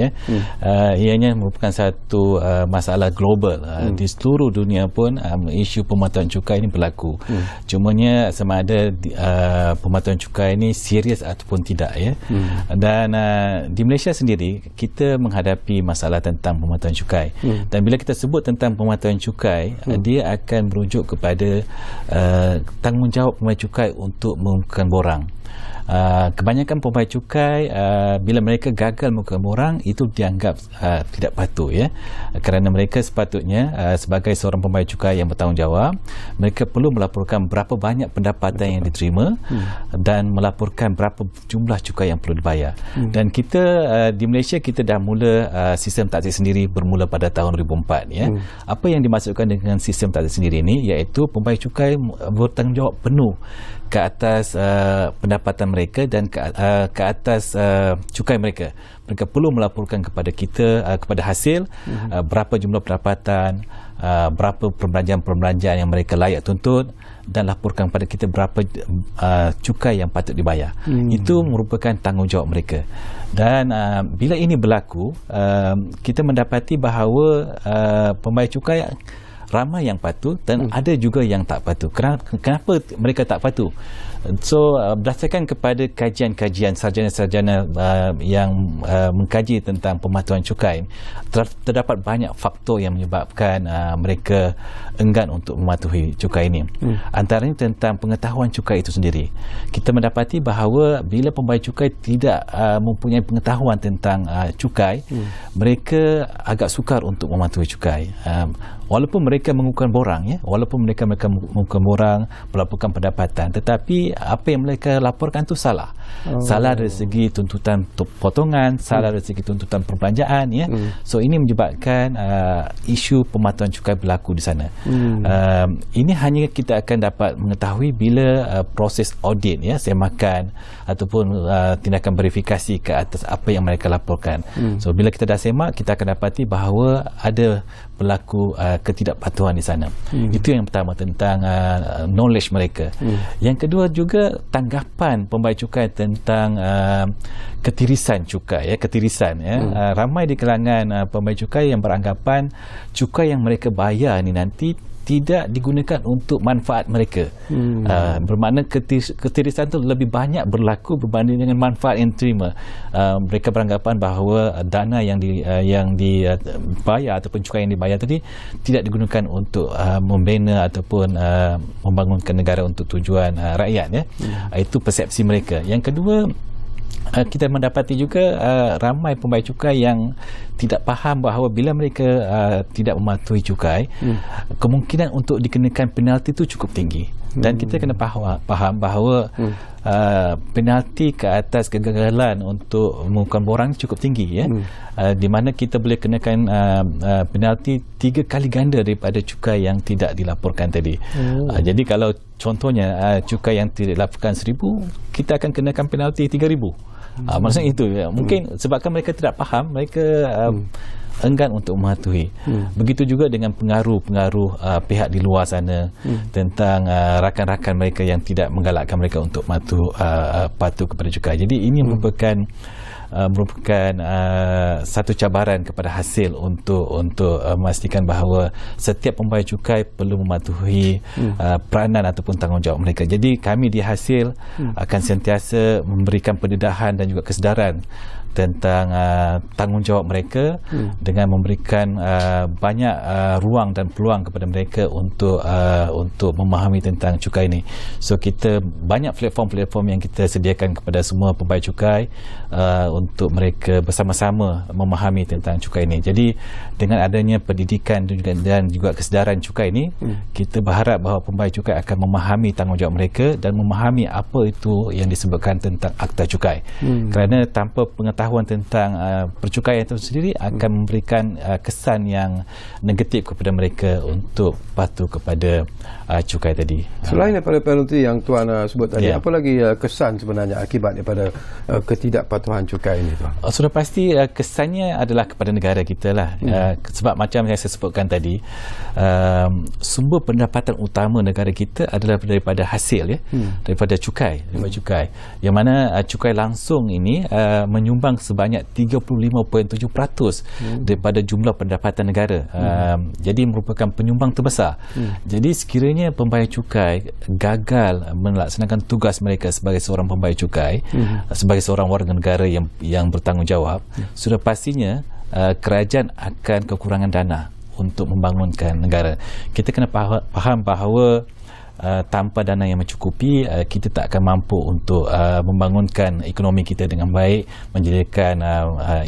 ianya merupakan satu masalah global. Di seluruh dunia pun isu pematuhan cukai ini berlaku. Cumanya sama ada pematuhan cukai ini serius ataupun tidak, dan di Malaysia sendiri kita menghadapi masalah tentang pematuhan cukai, dan bila kita sebut tentang pematuhan cukai, dia akan merujuk kepada tanggungjawab pembayar cukai untuk mengumumkan borang. Kebanyakan pembayar cukai bila mereka gagal mengumumkan borang, itu dianggap tidak patut, kerana mereka sepatutnya sebagai seorang pembayar cukai yang bertanggungjawab, mereka perlu melaporkan berapa banyak pendapatan yang diterima, dan melaporkan berapa jumlah cukai yang perlu dibayar. Dan kita di Malaysia, kita dah mula sistem taksih sendiri bermula pada tahun 2004. Apa yang dimaksudkan dengan sistem taksih sendiri ini, iaitu pembayar cukai bertanggungjawab penuh ke atas pendapatan mereka dan ke atas cukai mereka. Mereka perlu melaporkan kepada kita, kepada hasil, berapa jumlah pendapatan, berapa perbelanjaan yang mereka layak tuntut, dan laporkan kepada kita berapa cukai yang patut dibayar. Itu merupakan tanggungjawab mereka. Dan bila ini berlaku, kita mendapati bahawa pembayar cukai ramai yang patuh dan ada juga yang tak patuh. Kenapa mereka tak patuh? So berdasarkan kepada kajian-kajian sarjana-sarjana yang mengkaji tentang pematuhan cukai, terdapat banyak faktor yang menyebabkan mereka enggan untuk mematuhi cukai ini. Antaranya tentang pengetahuan cukai itu sendiri. Kita mendapati bahawa bila pembayar cukai tidak mempunyai pengetahuan tentang cukai, mereka agak sukar untuk mematuhi cukai. Walaupun mereka mengukuhkan borang, walaupun mereka mengukuhkan borang, melaporkan pendapatan, tetapi apa yang mereka laporkan itu salah. Salah dari segi tuntutan potongan, salah dari segi tuntutan perbelanjaan, So ini menyebabkan isu pematuhan cukai berlaku di sana. Ini hanya kita akan dapat mengetahui bila proses audit, semakan ataupun tindakan verifikasi ke atas apa yang mereka laporkan. So bila kita dah semak, kita akan dapati bahawa ada berlaku ketidakpatuhan di sana. Itu yang pertama tentang knowledge mereka. Yang kedua juga tanggapan pembayar cukai tentang ketirisan cukai, ramai di kalangan pembayar cukai yang beranggapan cukai yang mereka bayar ni nanti tidak digunakan untuk manfaat mereka. Bermakna ketirisan itu lebih banyak berlaku berbanding dengan manfaat yang diterima. Mereka beranggapan bahawa dana yang dibayar ataupun cukai yang dibayar tadi tidak digunakan untuk membina ataupun membangunkan negara untuk tujuan rakyat. Itu persepsi mereka. Yang kedua, kita mendapati juga ramai pembayar cukai yang tidak faham bahawa bila mereka tidak mematuhi cukai, kemungkinan untuk dikenakan penalti itu cukup tinggi. Dan kita kena faham bahawa penalti ke atas kegagalan untuk mengukuhkan borang cukup tinggi, di mana kita boleh kenakan penalti 3 kali ganda daripada cukai yang tidak dilaporkan tadi. Jadi kalau contohnya cukai yang tidak dilaporkan 1,000, kita akan kenakan penalti 3,000. Maksudnya itu, mungkin sebabkan mereka tidak faham, mereka enggan untuk mematuhi. Begitu juga dengan pengaruh-pengaruh pihak di luar sana tentang rakan-rakan mereka yang tidak menggalakkan mereka untuk patuh kepada cukai. Jadi ini merupakan satu cabaran kepada hasil untuk memastikan bahawa setiap pembayar cukai perlu mematuhi peranan ataupun tanggungjawab mereka. Jadi kami di hasil akan sentiasa memberikan pendedahan dan juga kesedaran tentang tanggungjawab mereka dengan memberikan banyak ruang dan peluang kepada mereka untuk memahami tentang cukai ini. So kita banyak platform-platform yang kita sediakan kepada semua pembayar cukai untuk mereka bersama-sama memahami tentang cukai ini. Jadi dengan adanya pendidikan dan juga kesedaran cukai ini, kita berharap bahawa pembayar cukai akan memahami tanggungjawab mereka dan memahami apa itu yang disebutkan tentang akta cukai. Kerana tanpa pengetahuan tentang percukaian itu sendiri akan memberikan kesan yang negatif kepada mereka untuk patuh kepada cukai tadi. Selain daripada penalti yang Tuan sebut tadi, apa lagi kesan sebenarnya akibat daripada ketidakpatuhan cukai ini, Tuan? Sudah pasti kesannya adalah kepada negara kita lah. Sebab macam yang saya sebutkan tadi, sumber pendapatan utama negara kita adalah daripada hasil, daripada cukai, yang mana cukai langsung ini menyumbang sebanyak 35.7% daripada jumlah pendapatan negara. Jadi merupakan penyumbang terbesar. Jadi sekiranya pembayar cukai gagal melaksanakan tugas mereka sebagai seorang pembayar cukai, sebagai seorang warga negara yang bertanggungjawab, sudah pastinya kerajaan akan kekurangan dana untuk membangunkan negara. Kita kena faham bahawa tanpa dana yang mencukupi, kita tak akan mampu untuk membangunkan ekonomi kita dengan baik, menyediakan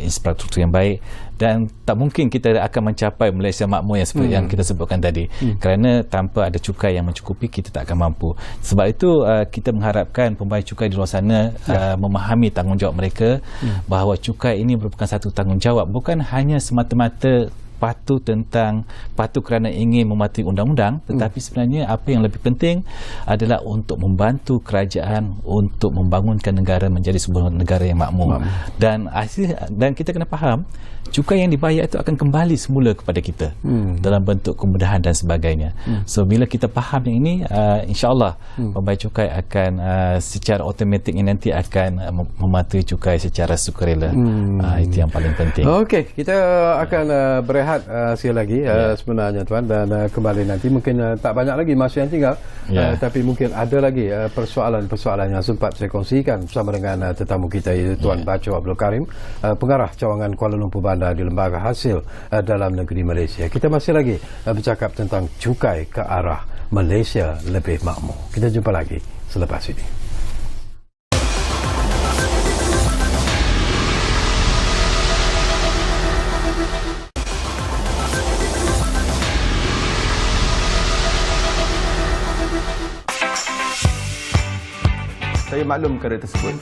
infrastruktur yang baik, dan tak mungkin kita akan mencapai Malaysia makmur yang kita sebutkan tadi. Kerana tanpa ada cukai yang mencukupi, kita tak akan mampu. Sebab itu kita mengharapkan pembayar cukai di luar sana memahami tanggungjawab mereka, bahawa cukai ini merupakan satu tanggungjawab, bukan hanya semata-mata patuh kerana ingin mematuhi undang-undang, tetapi sebenarnya apa yang lebih penting adalah untuk membantu kerajaan untuk membangunkan negara menjadi sebuah negara yang makmur. Dan kita kena faham, cukai yang dibayar itu akan kembali semula kepada kita dalam bentuk kemudahan dan sebagainya. So bila kita faham yang ini, insya-Allah pembayar cukai akan secara automatik nanti akan mematuhi cukai secara sukarela. Itu yang paling penting. Okey, kita akan berehat rehat sekali lagi sebenarnya tuan, dan kembali nanti mungkin tak banyak lagi masa yang tinggal, tapi mungkin ada lagi persoalan-persoalan yang sempat saya kongsikan bersama dengan tetamu kita, iaitu Tuan Bacho Abdul Karim, pengarah cawangan Kuala Lumpur Bandar di Lembaga Hasil Dalam Negeri Malaysia. Kita masih lagi bercakap tentang cukai ke arah Malaysia lebih makmur. Kita jumpa lagi selepas ini. Saya maklum perkara tersebut.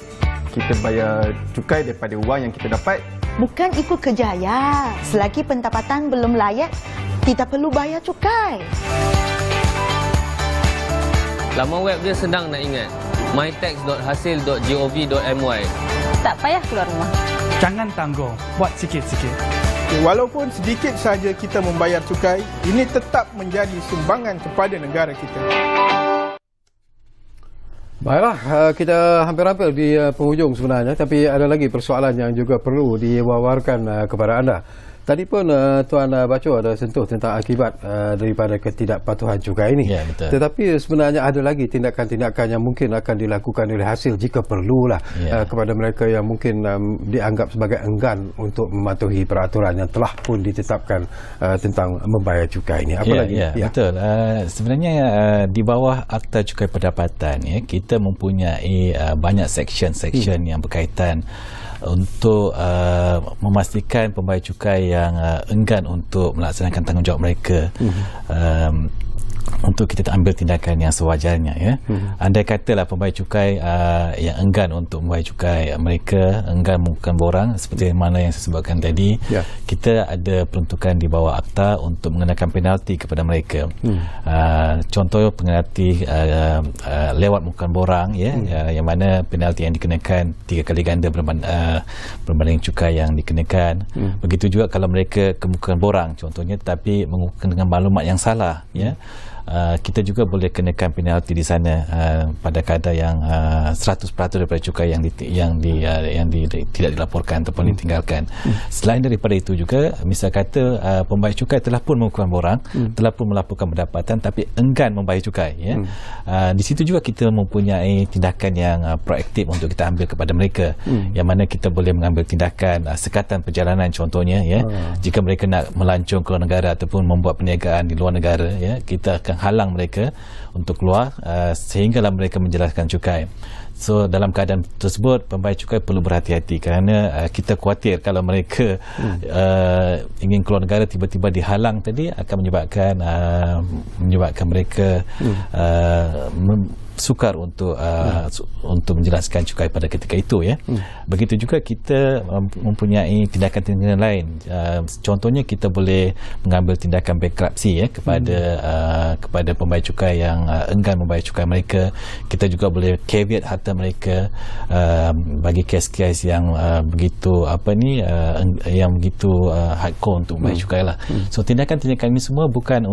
Kita bayar cukai daripada wang yang kita dapat. Bukan ikut kejaya. Selagi pendapatan belum layak, tidak perlu bayar cukai. Laman web dia senang nak ingat. mytax.hasil.gov.my. Tak payah keluar rumah. Jangan tanggung, buat sikit-sikit. Walaupun sedikit saja kita membayar cukai, ini tetap menjadi sumbangan kepada negara kita. Baiklah, kita hampir-hampir di penghujung sebenarnya, tapi ada lagi persoalan yang juga perlu diwawarkan kepada anda. Tadi pun Tuan Bacho ada sentuh tentang akibat daripada ketidakpatuhan cukai ini. Ya, betul. Tetapi sebenarnya ada lagi tindakan-tindakan yang mungkin akan dilakukan oleh hasil jika perlulah kepada mereka yang mungkin dianggap sebagai enggan untuk mematuhi peraturan yang telah pun ditetapkan tentang membayar cukai ini. Apa lagi? Betul. Sebenarnya di bawah Akta Cukai Pendapatan, kita mempunyai banyak section-section yang berkaitan untuk memastikan pembayar cukai yang enggan untuk melaksanakan tanggungjawab mereka, untuk kita ambil tindakan yang sewajarnya. Andai katalah pembayar cukai yang enggan untuk membayar cukai, mereka enggan melakukan borang seperti mana yang saya sebutkan tadi, kita ada peruntukan di bawah akta untuk mengenakan penalti kepada mereka. Contoh penalti lewat melakukan borang, yang mana penalti yang dikenakan 3 kali ganda berbanding cukai yang dikenakan. Begitu juga kalau mereka kemukakan borang contohnya, tapi mengemukakan dengan maklumat yang salah, kita juga boleh kenakan penalti di sana pada kadar yang 100% daripada cukai yang tidak dilaporkan ataupun ditinggalkan. Selain daripada itu juga, misal kata pembayar cukai telah pun mengukuhkan borang, telah pun melaporkan pendapatan tapi enggan membayar cukai, di situ juga kita mempunyai tindakan yang proaktif untuk kita ambil kepada mereka, yang mana kita boleh mengambil tindakan sekatan perjalanan contohnya, jika mereka nak melancong ke luar negara ataupun membuat perniagaan di luar negara, kita akan halang mereka untuk keluar sehinggalah mereka menjelaskan cukai. So dalam keadaan tersebut, pembayar cukai perlu berhati-hati kerana kita khawatir kalau mereka ingin keluar negara tiba-tiba dihalang tadi akan menyebabkan mereka sukar untuk menjelaskan cukai pada ketika itu, Begitu juga kita mempunyai tindakan-tindakan lain. Contohnya kita boleh mengambil tindakan bankruptcy kepada pembayar cukai yang enggan membayar cukai mereka. Kita juga boleh caveat harta mereka bagi kes-kes yang begitu hardcore untuk membayar cukai lah. So tindakan-tindakan ini semua bukan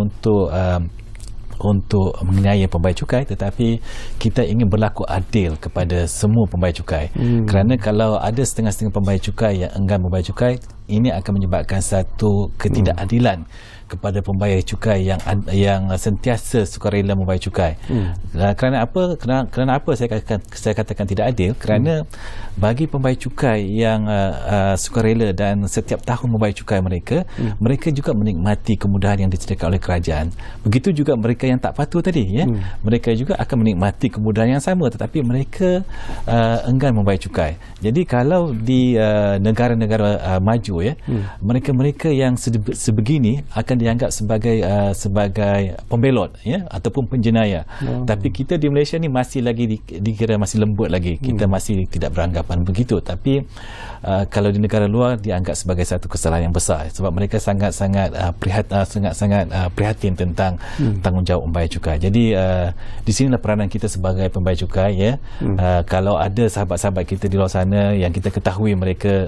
untuk menganiaya pembayar cukai, tetapi kita ingin berlaku adil kepada semua pembayar cukai. Kerana kalau ada setengah-setengah pembayar cukai yang enggan membayar cukai, ini akan menyebabkan satu ketidakadilan kepada pembayar cukai yang sentiasa sukarela membayar cukai. Kerana apa saya katakan tidak adil? Kerana bagi pembayar cukai yang sukarela dan setiap tahun membayar cukai mereka juga menikmati kemudahan yang disediakan oleh kerajaan. Begitu juga mereka yang tak patuh tadi, mereka juga akan menikmati kemudahan yang sama, tetapi mereka enggan membayar cukai. Jadi kalau di negara-negara maju, mereka yang sebegini akan dianggap sebagai pembelot, ataupun penjenayah. Tapi kita di Malaysia ni masih lagi dikira masih lembut lagi. Kita masih tidak beranggapan begitu. Tapi kalau di negara luar dianggap sebagai satu kesalahan yang besar, sebab mereka sangat-sangat prihatin tentang tanggungjawab membayar cukai. Jadi di sinilah peranan kita sebagai pembayar cukai, kalau ada sahabat-sahabat kita di luar sana yang kita ketahui mereka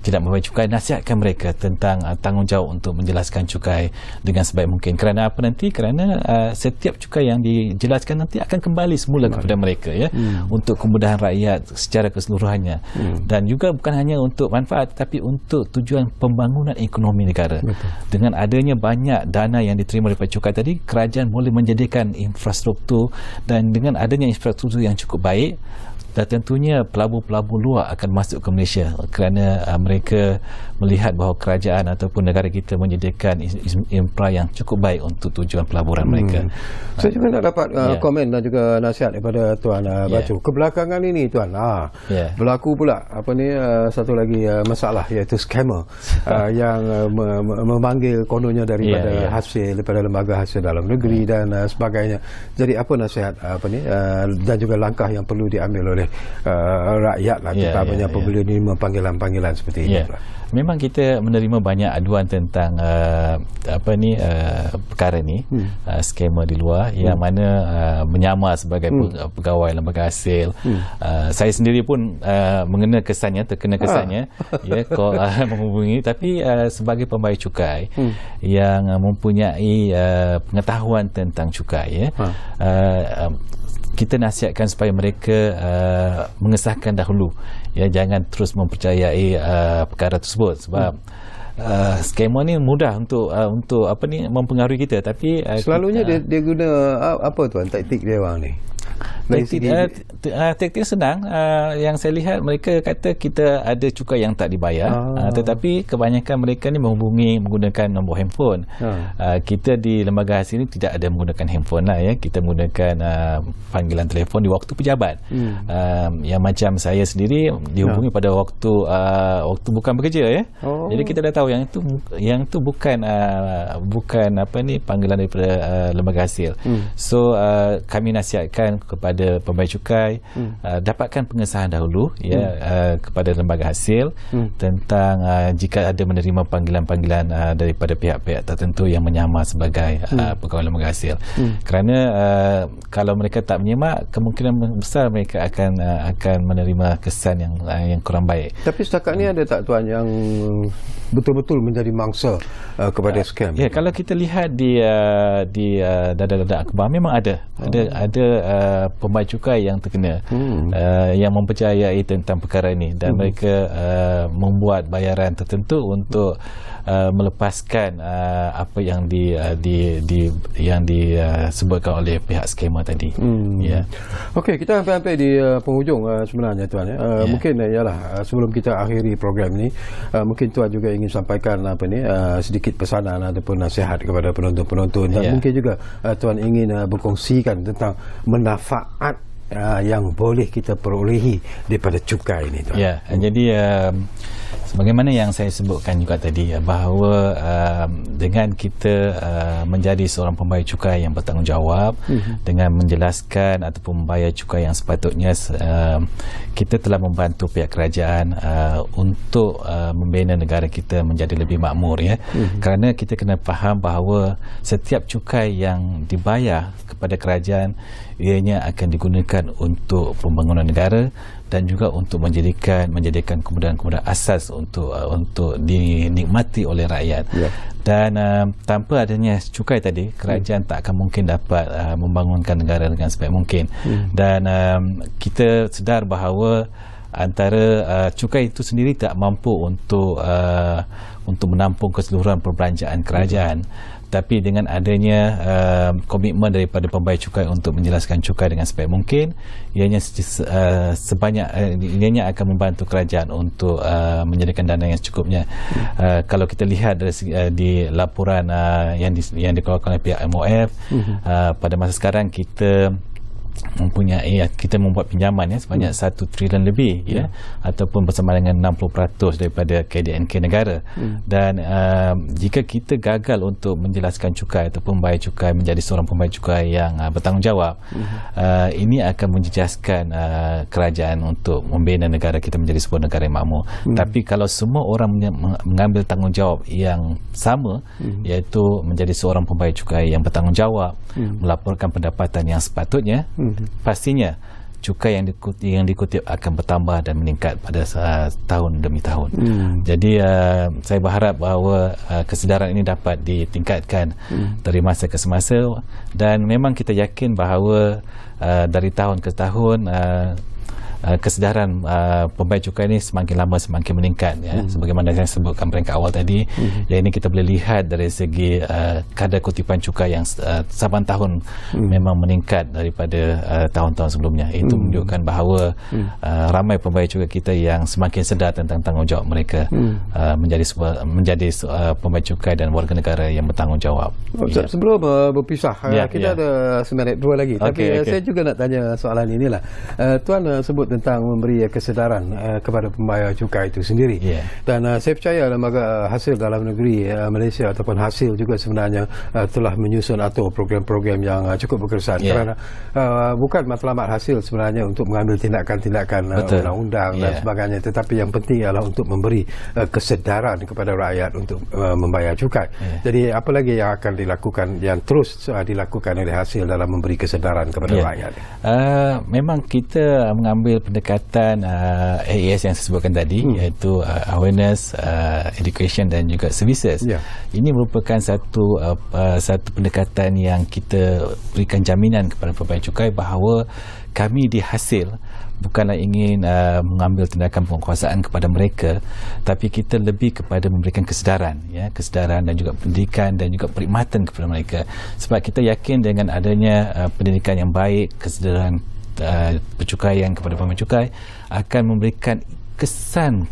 tidak membayar cukai, nasihatkan mereka tentang tanggungjawab untuk menjelaskan cukai dengan sebaik mungkin. Kerana apa nanti? Kerana setiap cukai yang dijelaskan nanti akan kembali semula kepada mereka, ya, untuk kemudahan rakyat secara keseluruhannya. Dan juga bukan hanya untuk manfaat, tapi untuk tujuan pembangunan ekonomi negara. Betul. Dengan adanya banyak dana yang diterima daripada cukai tadi, kerajaan boleh menjadikan infrastruktur, dan dengan adanya infrastruktur yang cukup baik, dan tentunya pelabur-pelabur luar akan masuk ke Malaysia kerana mereka melihat bahawa kerajaan ataupun negara kita menyediakan infra yang cukup baik untuk tujuan pelaburan mereka. Saya juga nak dapat komen dan juga nasihat daripada Tuan Bacu. Kebelakangan ini Tuan, berlaku pula satu lagi masalah, iaitu scammer yang memanggil kononnya daripada hasil, daripada lembaga hasil dalam negeri dan sebagainya. Jadi apa nasihat dan juga langkah yang perlu diambil oleh rakyat lah, terutamanya apabila menerima panggilan-panggilan seperti ini. Memang kita menerima banyak aduan tentang perkara ni, skema di luar yang mana menyamar sebagai pegawai lembaga hasil. Saya sendiri pun terkena kesannya menghubungi, tapi sebagai pembayar cukai yang mempunyai pengetahuan tentang cukai, kita nasihatkan supaya mereka mengesahkan dahulu, jangan terus mempercayai perkara tersebut, sebab skema ni mudah untuk mempengaruhi kita, tapi selalunya dia guna apa Tuan taktik dia orang ni? Taktik senang. Yang saya lihat, mereka kata kita ada cukai yang tak dibayar, tetapi kebanyakan mereka ni menggunakan nombor handphone. Kita di lembaga hasil ni tidak ada menggunakan handphone lah, kita menggunakan panggilan telefon di waktu pejabat. Yang macam saya sendiri dihubungi pada waktu bukan bekerja, jadi kita dah tahu yang itu bukan panggilan daripada lembaga hasil. So kami nasihatkan kepada pembayar cukai, dapatkan pengesahan dahulu kepada lembaga hasil tentang jika ada menerima panggilan-panggilan daripada pihak-pihak tertentu yang menyamar sebagai pegawai lembaga hasil. Kerana kalau mereka tak menyemak, kemungkinan besar mereka akan menerima kesan yang kurang baik. Tapi setakat ni ada tak Tuan yang betul-betul menjadi mangsa kepada scam? Kalau kita lihat di data-data akhbar, memang ada pembayar cukai yang terkena, yang mempercayai tentang perkara ini, dan mereka membuat bayaran tertentu untuk melepaskan apa yang disebutkan oleh pihak skema tadi. Okey, kita hampir di penghujung sebenarnya Tuan. Mungkin sebelum kita akhiri program ini, mungkin Tuan juga ingin sampaikan sedikit pesanan ataupun nasihat kepada penonton-penonton, dan mungkin juga Tuan ingin berkongsikan tentang manfaat yang boleh kita perolehi daripada cukai ini Tuan. Jadi sebagaimana yang saya sebutkan juga tadi, bahawa dengan kita menjadi seorang pembayar cukai yang bertanggungjawab, dengan menjelaskan ataupun membayar cukai yang sepatutnya, kita telah membantu pihak kerajaan untuk membina negara kita menjadi lebih makmur, kerana kita kena faham bahawa setiap cukai yang dibayar kepada kerajaan, ianya akan digunakan untuk pembangunan negara dan juga untuk menjadikan kemudahan-kemudahan asas untuk dinikmati oleh rakyat. Dan tanpa adanya cukai tadi, kerajaan tak akan mungkin dapat membangunkan negara dengan sebaik mungkin. Dan kita sedar bahawa antara cukai itu sendiri tak mampu untuk menampung keseluruhan perbelanjaan kerajaan. Tapi dengan adanya komitmen daripada pembayar cukai untuk menjelaskan cukai dengan sebaik mungkin, ianya akan membantu kerajaan untuk menyediakan dana yang secukupnya. Kalau kita lihat di laporan yang dikeluarkan oleh pihak MOF, pada masa sekarang kita membuat pinjaman sebanyak 1 trilion lebih, ataupun bersama dengan 60% daripada KDNK negara. Dan jika kita gagal untuk menjelaskan cukai ataupun membayar cukai, menjadi seorang pembayar cukai yang bertanggungjawab, ini akan menjejaskan kerajaan untuk membina negara kita menjadi sebuah negara yang makmur. Tapi kalau semua orang mengambil tanggungjawab yang sama, iaitu menjadi seorang pembayar cukai yang bertanggungjawab, melaporkan pendapatan yang sepatutnya, pastinya cukai yang dikutip akan bertambah dan meningkat pada tahun demi tahun. Jadi saya berharap bahawa kesedaran ini dapat ditingkatkan dari masa ke semasa, dan memang kita yakin bahawa dari tahun ke tahun kesedaran pembayar cukai ini semakin lama semakin meningkat, ya. Sebagaimana saya sebutkan peringkat awal tadi, yang ini kita boleh lihat dari segi kadar kutipan cukai yang saban tahun memang meningkat daripada tahun-tahun sebelumnya. Itu menunjukkan bahawa ramai pembayar cukai kita yang semakin sedar tentang tanggungjawab mereka menjadi pembayar cukai dan warga negara yang bertanggungjawab. Sebelum berpisah, kita ada seminit dua lagi. Tapi saya juga nak tanya soalan inilah. Tuan sebut tentang memberi kesedaran kepada pembayar cukai itu sendiri. Dan saya percaya lembaga hasil dalam negeri Malaysia ataupun hasil juga sebenarnya telah menyusun atau program-program yang cukup berkesan, kerana bukan matlamat hasil sebenarnya untuk mengambil tindakan-tindakan undang-undang dan sebagainya, tetapi yang penting adalah untuk memberi kesedaran kepada rakyat untuk membayar cukai. Jadi apa lagi yang akan dilakukan, yang terus dilakukan oleh hasil dalam memberi kesedaran kepada rakyat? Memang kita mengambil pendekatan AES yang saya sebutkan tadi, iaitu awareness, education dan juga services. Ini merupakan satu pendekatan yang kita berikan jaminan kepada pembayar cukai bahawa kami di hasil bukanlah ingin mengambil tindakan penguasaan kepada mereka, tapi kita lebih kepada memberikan kesedaran, kesedaran dan juga pendidikan dan juga perkhidmatan kepada mereka. Sebab kita yakin dengan adanya pendidikan yang baik, kesedaran percukaian kepada pembayar cukai akan memberikan kesan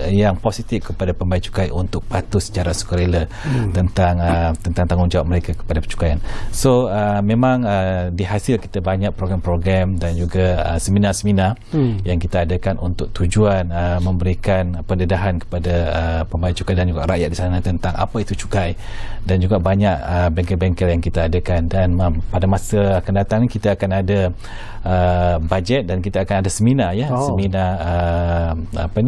yang positif kepada pembayar cukai untuk patuh secara sukarela tentang tanggungjawab mereka kepada percukaian. So memang di hasil kita banyak program-program dan juga seminar-seminar yang kita adakan untuk tujuan memberikan pendedahan kepada pembayar cukai dan juga rakyat di sana tentang apa itu cukai, dan juga banyak bengkel-bengkel yang kita adakan. Dan pada masa akan datang kita akan ada bajet dan kita akan ada seminar,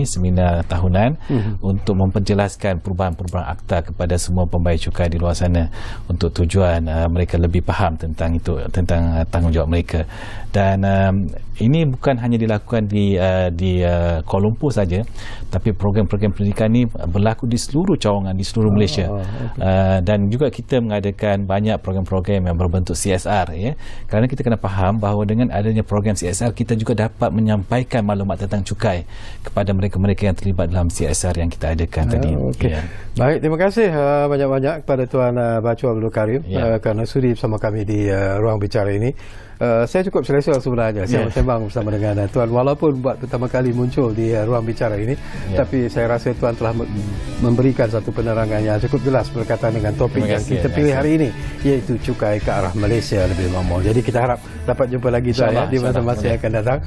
seminar tahunan untuk memperjelaskan perubahan-perubahan akta kepada semua pembayar cukai di luar sana untuk tujuan mereka lebih faham tentang itu, tentang tanggungjawab mereka. Dan ini bukan hanya dilakukan di Kuala Lumpur saja, tapi program-program pendidikan ini berlaku di seluruh cawangan di seluruh Malaysia. Dan juga kita mengadakan banyak program-program yang berbentuk CSR, kerana kita kena faham bahawa dengan adanya program CSR kita juga dapat menyampaikan maklumat tentang cukai kepada mereka-mereka yang terlibat dalam CSR yang kita adakan tadi. Baik, terima kasih banyak-banyak kepada Tuan Bacu Abdul Karim kerana sudi bersama kami di ruang bicara ini. Saya cukup selesa sebenarnya sembang bersama dengan Tuan, walaupun buat pertama kali muncul di ruang bicara ini, tapi saya rasa Tuan telah memberikan satu penerangan yang cukup jelas berkaitan dengan topik yang kita pilih hari ini, iaitu cukai ke arah Malaysia lebih makmur. Jadi kita harap dapat jumpa lagi Tuan di masa-masa yang akan datang.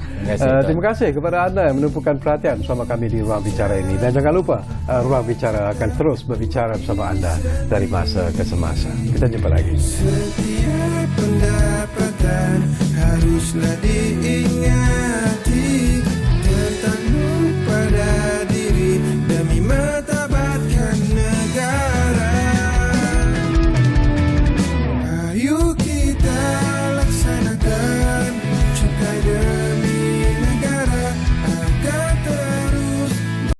Terima kasih kepada anda yang menumpukan perhatian bersama kami di ruang bicara ini, dan jangan lupa ruang bicara akan terus berbicara bersama anda dari masa ke semasa. Kita jumpa lagi. Setiap pendapatan haruslah